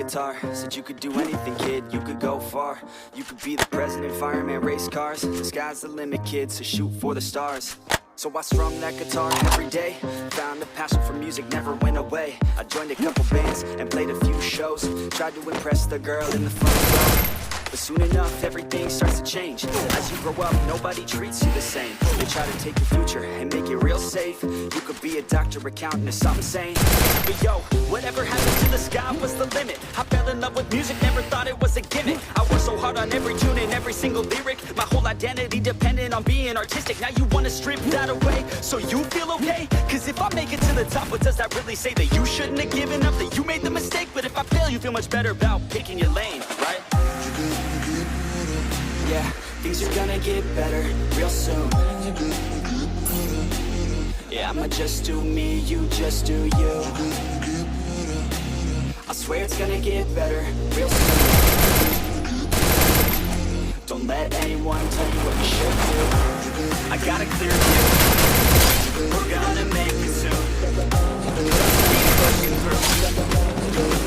guitar. Said you could do anything, kid, you could go far. You could be the president, fireman, race cars. The sky's the limit, kid, so shoot for the stars. So I strummed that guitar every day. Found a passion for music, never went away. I joined a couple bands and played a few shows. Tried to impress the girl in the front row. But soon enough, everything starts to change. As you grow up, nobody treats you the same. They try to take your future and make it real safe. You could be a doctor, accountant, or something sane. But yo, whatever happened to the sky was the limit. I fell in love with music, never thought it was a gimmick. I worked so hard on every tune and every single lyric. My whole identity depended on being artistic. Now you wanna strip that away so you feel okay? Cause if I make it to the top, what does that really say? That you shouldn't have given up, that you made the mistake? But if I fail, you feel much better about picking your lane, right? Yeah, things are gonna get better real soon. Yeah, I'ma just do me, you just do you. I swear it's gonna get better real soon. Don't let anyone tell you what you should do. I got a clear view, we're gonna make it soon. Keep pushing through.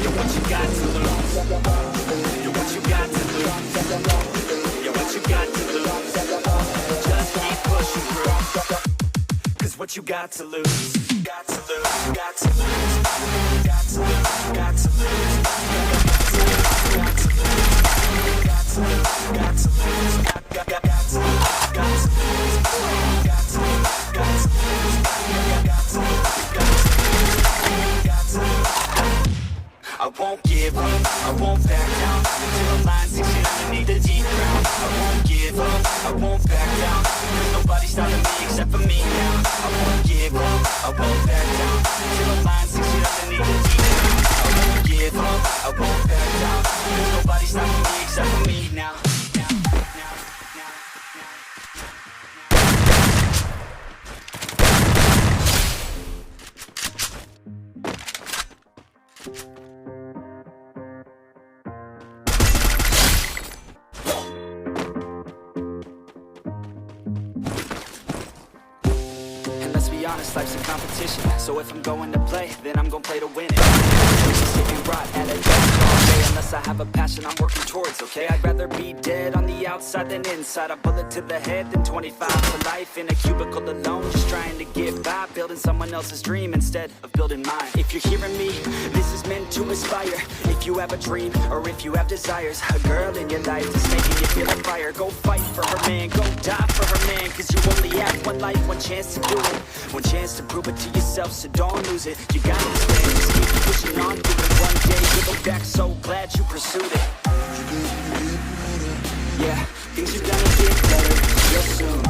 You're what you got to lose. You're what you got to lose. You're what you got to lose. Just keep pushing through. Cause what you got to lose. Got to lose. Got to lose. Got to lose. Got to lose. Got to lose. Got to lose. Got to lose. Got to lose. Got to lose. Got to lose. Got to lose. Got to lose. I won't give up, I won't back down until the line sinks in underneath the deep ground. I won't give up, I won't back down. There's nobody stopping me except for me now. I won't give up, I won't back down until the line sinks in underneath the deep ground. I won't give up, I won't back down. There's nobody stopping me except for me now. Honest, life's a competition. So if I'm going to play, then I'm gonna play to win it. Sit and rot at a desk all day unless I have a passion I'm working towards, okay? I'd rather be dead on the outside than inside. A bullet to the head than 25 for life in a cubicle alone, just trying to get by, building someone else's dream instead of building mine. If you're hearing me, this is meant to inspire. If you have a dream or if you have desires, a girl in your life is making you feel a fire. Go fight for her man, go die for her man. Cause you only have one life, one chance to do it. One chance to prove it to yourself, so don't lose it. You gotta understand, just keep pushing on. Do it one day, you'll look back so glad you pursued it. Yeah, things are gonna get better real soon.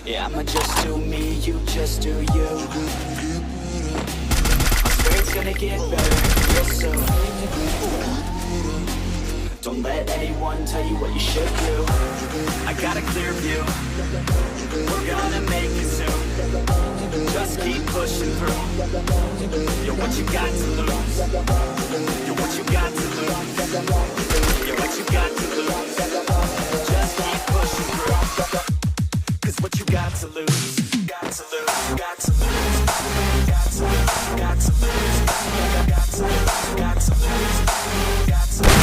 Yeah, I'ma just do me, you just do you. I swear it's gonna get better real soon. Don't let anyone tell you what you should do. I got a clear view, we're gonna make it soon. Just keep pushing through. You're what you got to lose. You're what you got to lose. You're what you got to lose. Just keep pushing through. Cause what you got to lose. Got to lose. Got to lose. Got to lose. Got to lose. Got to lose. Got to lose. Got to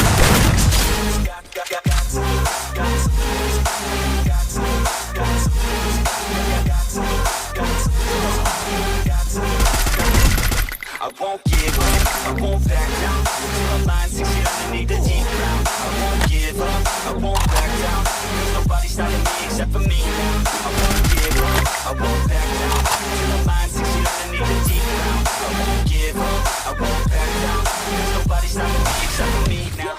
lose. Got to lose. Got to lose. Got to lose. Got to lose. Got to lose. Got to lose. Got to lose. I won't give up, I won't back down until the line sinks in underneath the deep ground. I won't give up, I won't back down. There's nobody stopping me except for me now. I won't give up, I won't back down until the line sinks in underneath the deep ground. I won't give up, I won't back down. There's nobody stopping me except for me now.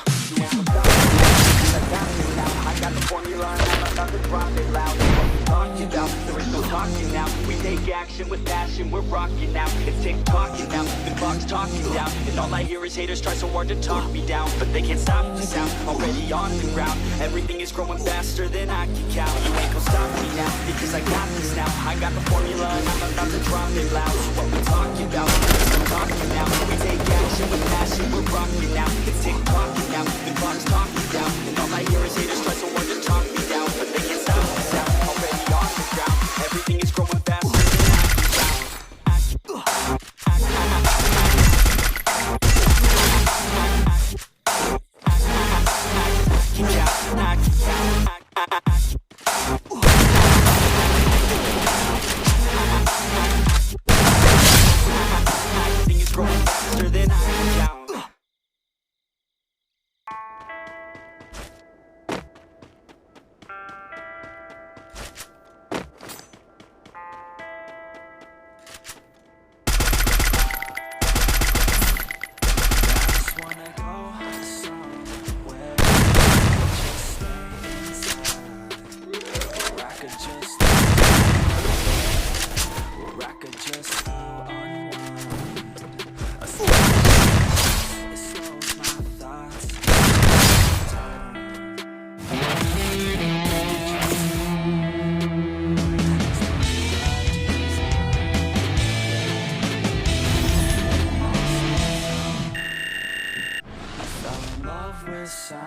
I got the formula and I'm about to drop it loud. What we talking about? There is no talking now. We take action with passion, we're rocking now. It's tick-tocking now, the clock's talking down. And all I hear is haters try so hard to talk me down. But they can't stop the sound, already on the ground. Everything is growing faster than I can count. You ain't gonna stop me now, because I got this now. I got the formula and I'm about to drop it loud. So what we talking about? There's no talking now. We take action with passion, we're rocking now. It's tick-tocking now, the clock's talking down. And all I hear is haters try so hard to talk me down. But they can't stop the sound, already on the ground. Everything is growing faster than I can count. the sun.